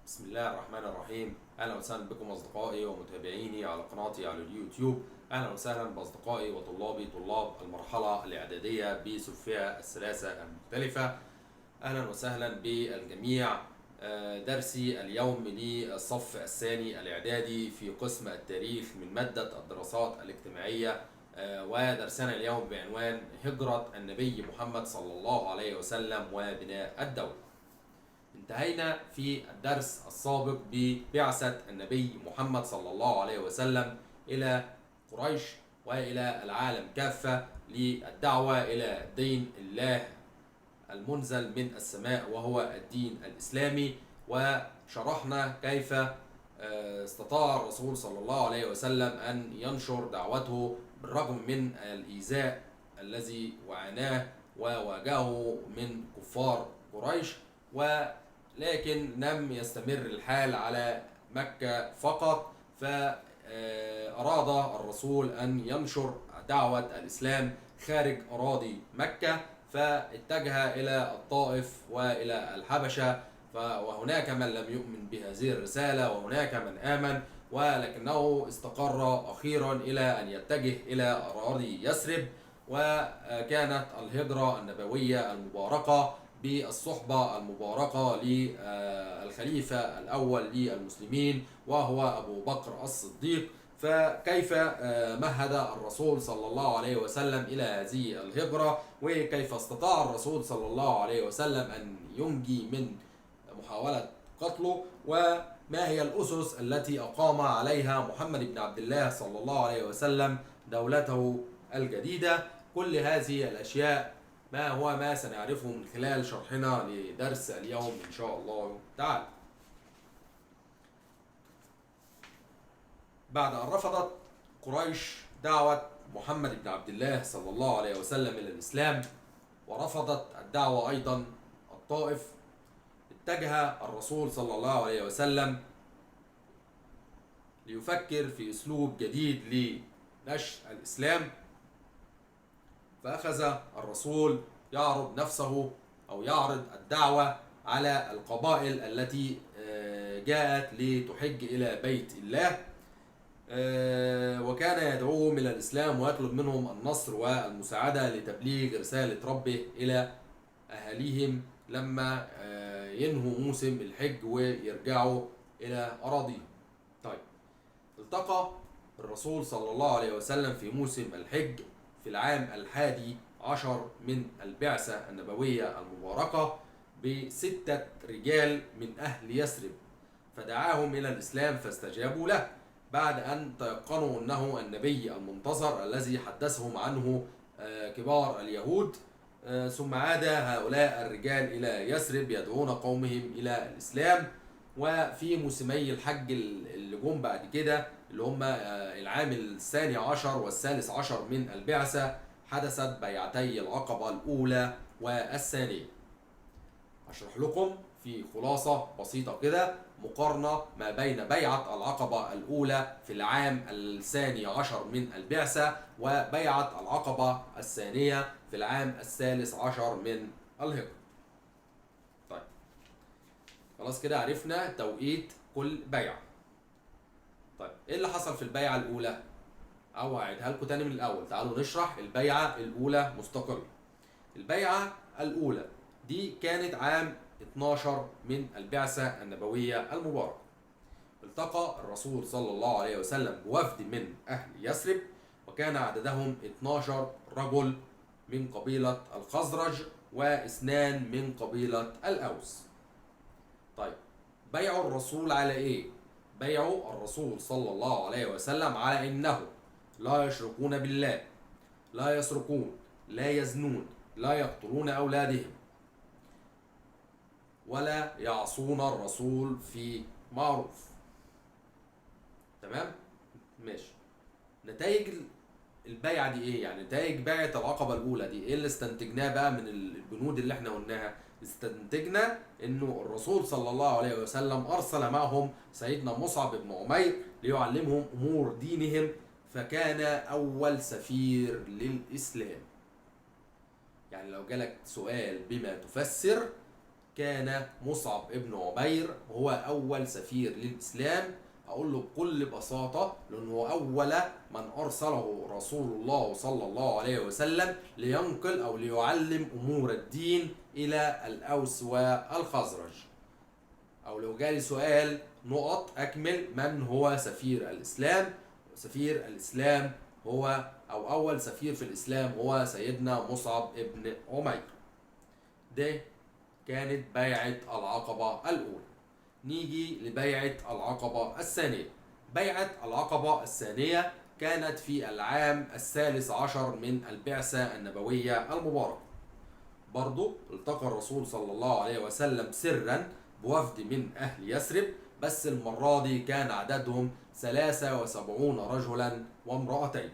بسم الله الرحمن الرحيم. اهلا وسهلا بكم اصدقائي ومتابعيني على قناتي على اليوتيوب. اهلا وسهلا باصدقائي وطلابي طلاب المرحله الاعداديه بصفها الثلاثه المختلفه. اهلا وسهلا بالجميع. درسي اليوم للصف الثاني الاعدادي في قسم التاريخ من ماده الدراسات الاجتماعيه. ودرسنا اليوم بعنوان هجره النبي محمد صلى الله عليه وسلم وبناء الدوله. انتهينا في الدرس السابق ببعثة النبي محمد صلى الله عليه وسلم إلى قريش وإلى العالم كافة للدعوة إلى دين الله المنزل من السماء وهو الدين الإسلامي. وشرحنا كيف استطاع الرسول صلى الله عليه وسلم أن ينشر دعوته بالرغم من الإيذاء الذي وعاناه وواجهه من كفار قريش، ولكن لم يستمر الحال على مكة فقط، فأراد الرسول أن ينشر دعوة الإسلام خارج أراضي مكة، فاتجه إلى الطائف وإلى الحبشة، وهناك من لم يؤمن بهذه الرسالة وهناك من آمن، ولكنه استقر أخيرا إلى أن يتجه إلى أراضي يثرب. وكانت الهجرة النبوية المباركة بالصحبة المباركة للخليفة الأول للمسلمين وهو أبو بكر الصديق. فكيف مهد الرسول صلى الله عليه وسلم إلى هذه الهجرة، وكيف استطاع الرسول صلى الله عليه وسلم أن ينجي من محاولة قتله، وما هي الأسس التي أقام عليها محمد بن عبد الله صلى الله عليه وسلم دولته الجديدة. كل هذه الأشياء ما سنعرفه من خلال شرحنا لدرس اليوم إن شاء الله تعالى. بعد أن رفضت قريش دعوة محمد بن عبد الله صلى الله عليه وسلم إلى الإسلام، ورفضت الدعوة أيضا الطائف، اتجه الرسول صلى الله عليه وسلم ليفكر في أسلوب جديد لنشر الإسلام. فأخذ الرسول يعرض نفسه أو يعرض الدعوة على القبائل التي جاءت لتحج إلى بيت الله، وكان يدعوهم إلى الإسلام ويطلب منهم النصر والمساعدة لتبليغ رسالة ربه إلى أهاليهم لما ينهوا موسم الحج ويرجعوا إلى أراضيهم. طيب، التقى الرسول صلى الله عليه وسلم في موسم الحج في العام 11 من البعثة النبوية المباركة ب6 رجال من أهل يثرب، فدعاهم إلى الإسلام فاستجابوا له بعد أن تيقنوا أنه النبي المنتظر الذي حدثهم عنه كبار اليهود. ثم عاد هؤلاء الرجال إلى يثرب يدعون قومهم إلى الإسلام. وفي موسمي الحج اللي جم بعد كده اللي هم العام 12 والثالث عشر من البعثة حدثت بيعتي العقبة الأولى والثانية. أشرح لكم في خلاصة بسيطة كده مقارنة ما بين بيعة العقبة الأولى في العام 12 من البعثة وبيعة العقبة الثانية في العام 13 من الهجرة. طيب، خلاص كده عرفنا توقيت كل بيعة. طيب، ايه اللي حصل في البيعة الأولى؟ أو هعيدها لكم تاني من الأول. تعالوا نشرح البيعة الأولى مستقلة. البيعة الأولى دي كانت عام 12 من البعثة النبوية المباركة. التقى الرسول صلى الله عليه وسلم بوفد من أهل يثرب، وكان عددهم 12 رجل من قبيلة الخزرج واثنان من قبيلة الأوس. طيب، بيعوا الرسول على إيه؟ بيعوا الرسول صلى الله عليه وسلم على إنه لا يشركون بالله، لا يسرقون، لا يزنون، لا يقتلون أولادهم، ولا يعصون الرسول في معروف. تمام؟ ماشي. نتائج البيعة دي ايه؟ يعني نتائج بيعة العقبة الأولى دي ايه اللي استنتجناه بقى من البنود اللي احنا قلناها؟ استنتجنا انه الرسول صلى الله عليه وسلم أرسل معهم سيدنا مصعب بن عمير ليعلمهم أمور دينهم، فكان أول سفير للإسلام. يعني لو جالك سؤال بما تفسر كان مصعب ابن عمير هو أول سفير للإسلام. أقول له بكل بساطة لأنه أول من أرسله رسول الله صلى الله عليه وسلم لينقل أو ليعلم أمور الدين إلى الأوس والخزرج. أو لو جالي سؤال نقط أكمل، من هو سفير الإسلام؟ سفير الإسلام هو أو أول سفير في الإسلام هو سيدنا مصعب ابن عمير. ده كانت بيعة العقبة الأولى. نيجي لبيعة العقبة الثانية. بيعة العقبة الثانية كانت في العام 13 من البعثة النبوية المباركة. برضو التقى الرسول صلى الله عليه وسلم سرا بوفد من أهل يثرب، بس المرة دي كان عددهم 73 رجلا وامرأتين.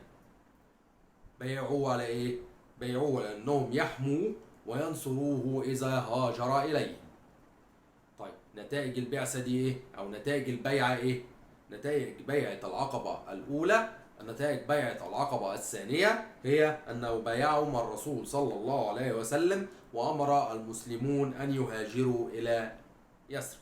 بيعوه على إيه؟ بيعوه لأنهم يحموا وينصروه إذا هاجر إليهم. طيب نتائج البعثة دي إيه؟ أو نتائج البيعة إيه؟ نتائج بيعة العقبة الأولى. نتائج بيعة العقبة الثانية هي أنه بايعهم الرسول صلى الله عليه وسلم وأمر المسلمون أن يهاجروا إلى يثرب.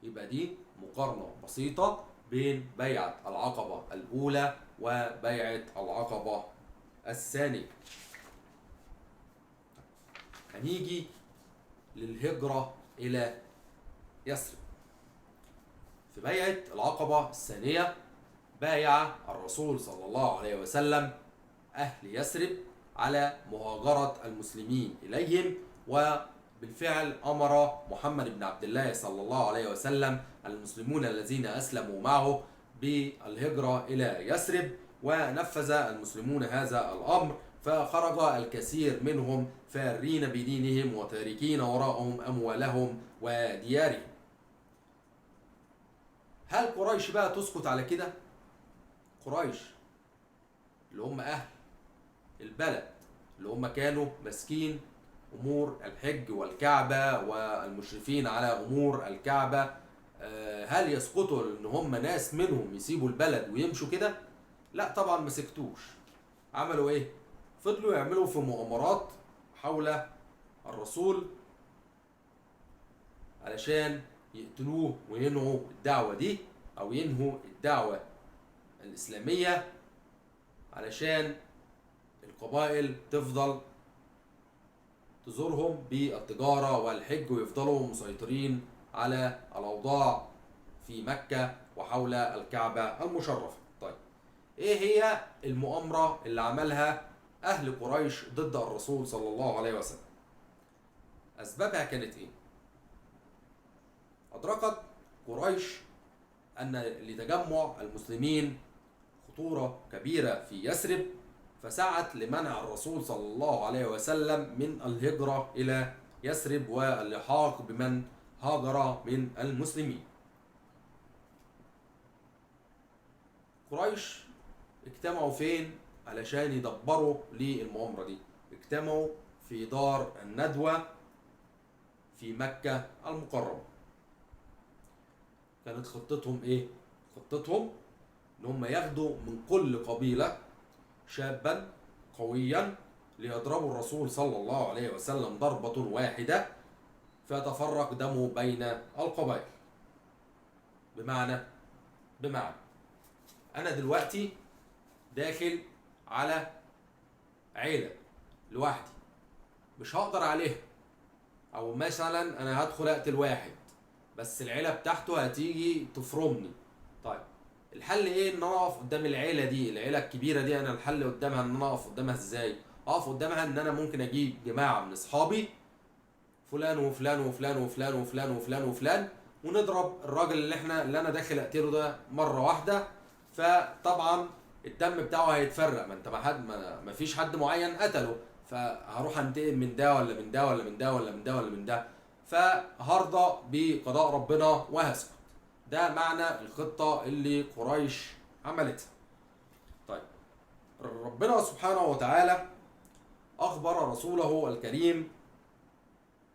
يبقى دي مقارنة بسيطة بين بيعة العقبة الأولى وبيعة العقبة الثانية. هنيجي للهجرة إلى يثرب. في بيعة العقبة الثانية بايع الرسول صلى الله عليه وسلم أهل يثرب على مهاجرة المسلمين إليهم، وبالفعل أمر محمد بن عبد الله صلى الله عليه وسلم المسلمون الذين أسلموا معه بالهجرة إلى يثرب، ونفذ المسلمون هذا الأمر، فخرج الكثير منهم فارين بدينهم وتاركين وراءهم أموالهم وديارهم. هل قريش بقى تسكت على كده؟ قريش اللي هم أهل البلد، اللي هم كانوا ماسكين أمور الحج والكعبة والمشرفين على أمور الكعبة، هل يسقطوا إن هم ناس منهم يسيبوا البلد ويمشوا كده؟ لا طبعا ما سكتوش. عملوا إيه؟ فضلوا يعملوا في مؤامرات حول الرسول علشان يقتلوه وينهوا الدعوة دي أو ينهوا الدعوة الإسلامية، علشان القبائل تفضل تزورهم بالتجارة والحج ويفضلوا مسيطرين على الأوضاع في مكة وحول الكعبة المشرفة. طيب إيه هي المؤامرة اللي عملها أهل قريش ضد الرسول صلى الله عليه وسلم؟ أسبابها كانت إيه؟ أدركت قريش أن لتجمع المسلمين خطورة كبيرة في يثرب، فسعت لمنع الرسول صلى الله عليه وسلم من الهجرة إلى يثرب واللحاق بمن هاجر من المسلمين. قريش اجتمعوا فين علشان يدبروا للمؤامرة دي؟ اجتمعوا في دار الندوة في مكة المكرمة. كانت خطتهم ايه؟ خطتهم ان هم ياخدوا من كل قبيلة شابا قويا ليضربوا الرسول صلى الله عليه وسلم ضربة واحدة فيتفرق دمه بين القبائل. بمعنى انا دلوقتي داخل على عيلة لوحدي مش هقدر عليها، او مثلا انا هدخل اقتل واحد بس العيلة بتاعته هتيجي تفرمني. طيب الحل ايه؟ ان انا اقف قدام العيلة دي، العيلة الكبيرة دي، انا الحل قدامها ان انا اقف قدامها ازاي؟ اقف قدامها ان انا ممكن اجيب جماعة من اصحابي فلان وفلان وفلان وفلان وفلان وفلان وفلان ونضرب الراجل اللي انا داخل اقتله ده مرة واحدة. فطبعا الدم بتاعه هيتفرق، ما انت ما فيش حد معين قتله، فهروح انتقم من ده ولا من ده ولا من ده ولا من ده ولا من ده، فهرضى بقضاء ربنا وهسكت. ده معنى الخطة اللي قريش عملتها. طيب ربنا سبحانه وتعالى أخبر رسوله الكريم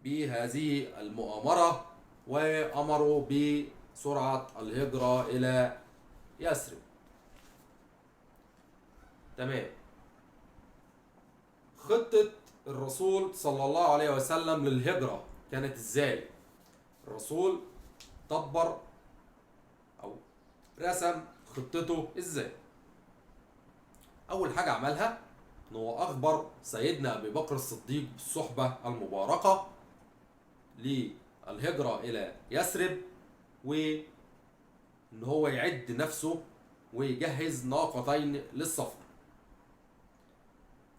بهذه المؤامرة وأمروا بسرعة الهجرة إلى يثرب. تمام. خطة الرسول صلى الله عليه وسلم للهجرة كانت ازاي؟ الرسول دبر او رسم خطته ازاي؟ اول حاجة عملها ان هو اخبر سيدنا ابي بكر الصديق بالصحبة المباركة للهجرة الى يثرب، وان هو يعد نفسه ويجهز ناقتين للسفر.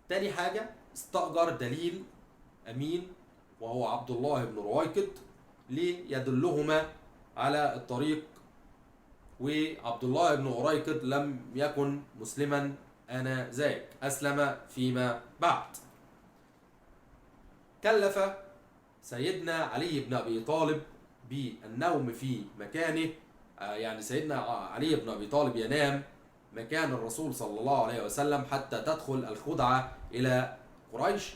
تاني حاجة استأجر دليل أمين وهو عبد الله بن رويكد ليدلهما على الطريق، وعبد الله بن رويكد لم يكن مسلما آنذاك، أسلم فيما بعد. كلف سيدنا علي بن أبي طالب بالنوم في مكانه، يعني سيدنا علي بن أبي طالب ينام مكان الرسول صلى الله عليه وسلم حتى تدخل الخدعة إلى قريش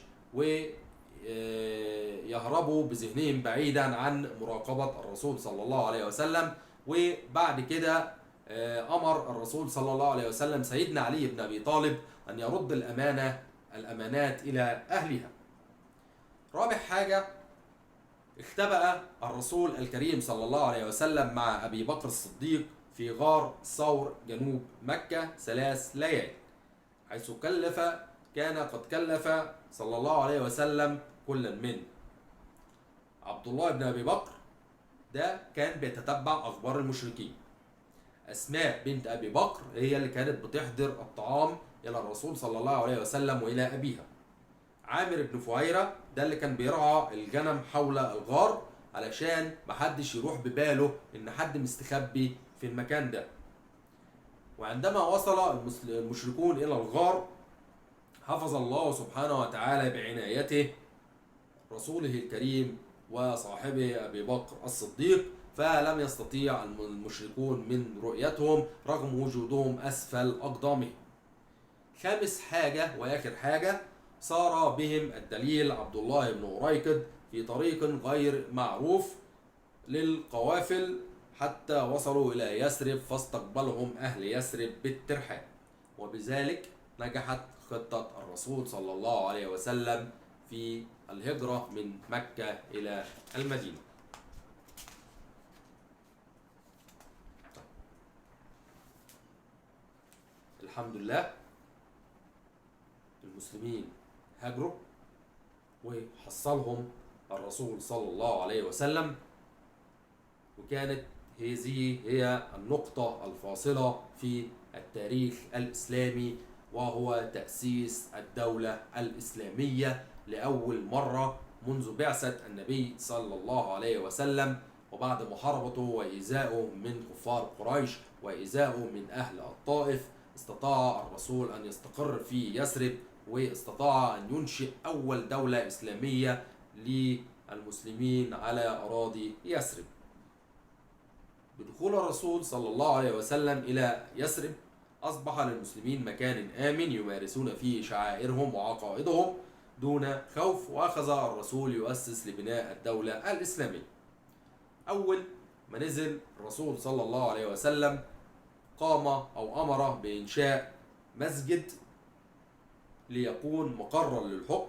ويهربوا بذهنهم بعيدا عن مراقبة الرسول صلى الله عليه وسلم. وبعد كده أمر الرسول صلى الله عليه وسلم سيدنا علي بن أبي طالب أن يرد الأمانات إلى أهلها. رابع حاجة، اختبأ الرسول الكريم صلى الله عليه وسلم مع أبي بكر الصديق في غار ثور جنوب مكة 3 ليال، حيث كان قد كلف صلى الله عليه وسلم كل من عبد الله بن أبي بكر، ده كان بيتتبع أخبار المشركين. أسماء بنت أبي بكر هي اللي كانت بتحضر الطعام إلى الرسول صلى الله عليه وسلم وإلى أبيها. عامر بن فهيرة ده اللي كان بيرعى الغنم حول الغار علشان محدش يروح بباله إن حد مستخبي في المكان ده. وعندما وصل المشركون إلى الغار حفظ الله سبحانه وتعالى بعنايته رسوله الكريم وصاحبه أبي بكر الصديق، فلم يستطيع المشركون من رؤيتهم رغم وجودهم أسفل أقدامهم. خامس حاجة وآخر حاجة، صار بهم الدليل عبد الله بن أريكد في طريق غير معروف للقوافل حتى وصلوا إلى يثرب، فاستقبلهم أهل يثرب بالترحاب. وبذلك نجحت خطة الرسول صلى الله عليه وسلم في الهجرة من مكة إلى المدينة. الحمد لله المسلمين هاجروا وحصلهم الرسول صلى الله عليه وسلم، وكانت هذه هي النقطة الفاصلة في التاريخ الإسلامي، وهو تأسيس الدولة الإسلامية لأول مرة منذ بعثة النبي صلى الله عليه وسلم، وبعد محاربته وإيذائه من كفار قريش وإيذائه من أهل الطائف استطاع الرسول أن يستقر في يثرب، واستطاع أن ينشئ أول دولة إسلامية للمسلمين على أراضي يثرب. بدخول الرسول صلى الله عليه وسلم إلى يثرب أصبح للمسلمين مكان آمن يمارسون فيه شعائرهم وعقائدهم دون خوف، وأخذ الرسول يؤسس لبناء الدولة الإسلامية. أول ما نزل الرسول صلى الله عليه وسلم قام أو أمر بإنشاء مسجد ليكون مقرا للحكم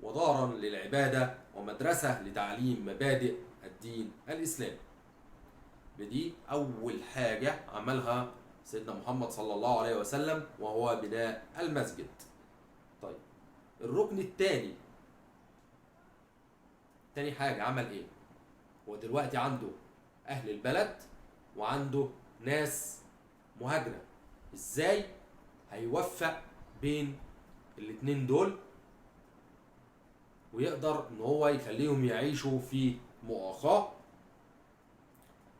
ودارا للعبادة ومدرسة لتعليم مبادئ الدين الإسلامي. بدي أول حاجة عملها سيدنا محمد صلى الله عليه وسلم، وهو بناء المسجد. طيب الركن الثاني، تاني حاجة عمل إيه؟ هو دلوقتي عنده أهل البلد وعنده ناس مهاجرة، إزاي هيوفق بين الاتنين دول ويقدر إن هو يخليهم يعيشوا في مؤاخاة؟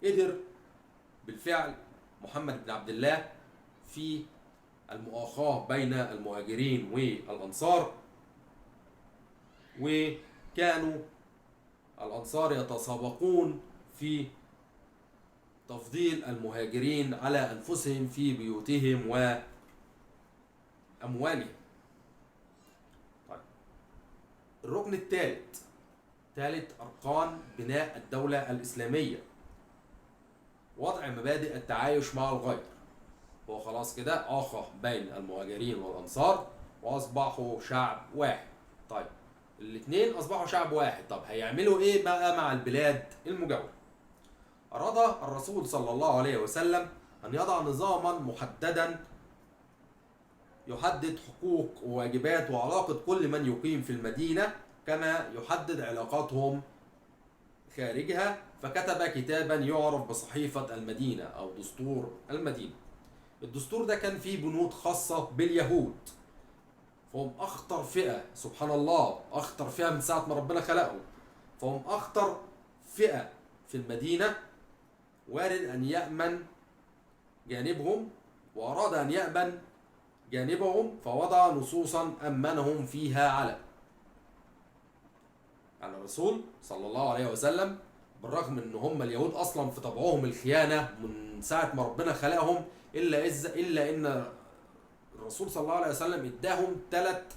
قدر بالفعل محمد بن عبد الله في المؤاخاة بين المهاجرين والأنصار، وكانوا الأنصار يتسابقون في تفضيل المهاجرين على أنفسهم في بيوتهم وأموالهم. طيب الركن الثالث، ثالث أركان بناء الدولة الإسلامية، وضع مبادئ التعايش مع الغير. هو خلاص كده آخى بين المهاجرين والأنصار وأصبحوا شعب واحد. طيب الاتنين أصبحوا شعب واحد. طب هيعملوا إيه بقى مع البلاد المجاورة؟ أراد الرسول صلى الله عليه وسلم أن يضع نظاما محددا يحدد حقوق وواجبات وعلاقة كل من يقيم في المدينة، كما يحدد علاقاتهم خارجها. فكتب كتابا يعرف بصحيفة المدينة أو دستور المدينة. الدستور ده كان فيه بنود خاصة باليهود، فهم أخطر فئة، سبحان الله، أخطر فئة من ساعة ما ربنا خلقهم. فهم أخطر فئة في المدينة، وارد أن يأمن جانبهم، وأراد أن يأمن جانبهم فوضع نصوصا أمنهم فيها على الرسول صلى الله عليه وسلم. بالرغم ان هم اليهود اصلا في طبعهم الخيانه من ساعه ما ربنا خلقهم، الا ان الرسول صلى الله عليه وسلم اداهم 3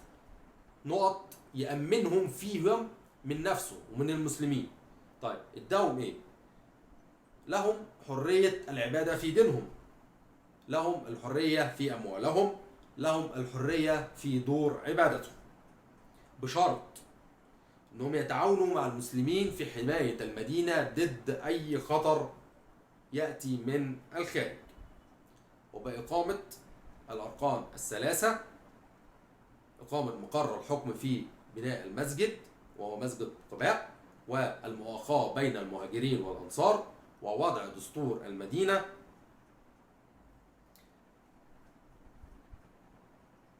نقط يامنهم فيهم من نفسه ومن المسلمين. طيب اداهم ايه؟ لهم حريه العباده في دينهم، لهم الحريه في اموالهم، لهم الحريه في دور عبادتهم، بشرط انهم يتعاونوا مع المسلمين في حماية المدينة ضد اي خطر يأتي من الخارج، وبإقامة الأركان الثلاثة: إقامة مقر الحكم في بناء المسجد وهو مسجد قباء، والمؤاخاة بين المهاجرين والأنصار، ووضع دستور المدينة.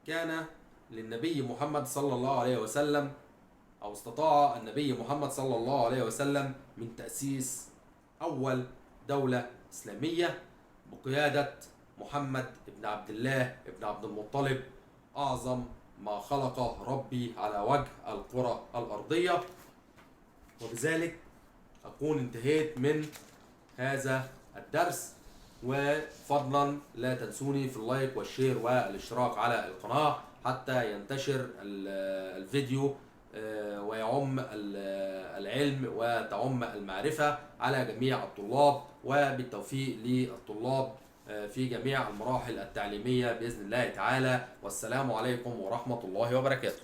كان للنبي محمد صلى الله عليه وسلم، أو استطاع النبي محمد صلى الله عليه وسلم من تأسيس أول دولة إسلامية بقيادة محمد بن عبد الله بن عبد المطلب، أعظم ما خلق ربي على وجه الكرة الأرضية. وبذلك أكون انتهيت من هذا الدرس. وفضلا لا تنسوني في اللايك والشير والاشتراك على القناة حتى ينتشر الفيديو ويعم العلم وتعم المعرفة على جميع الطلاب، وبالتوفيق للطلاب في جميع المراحل التعليمية بإذن الله تعالى. والسلام عليكم ورحمة الله وبركاته.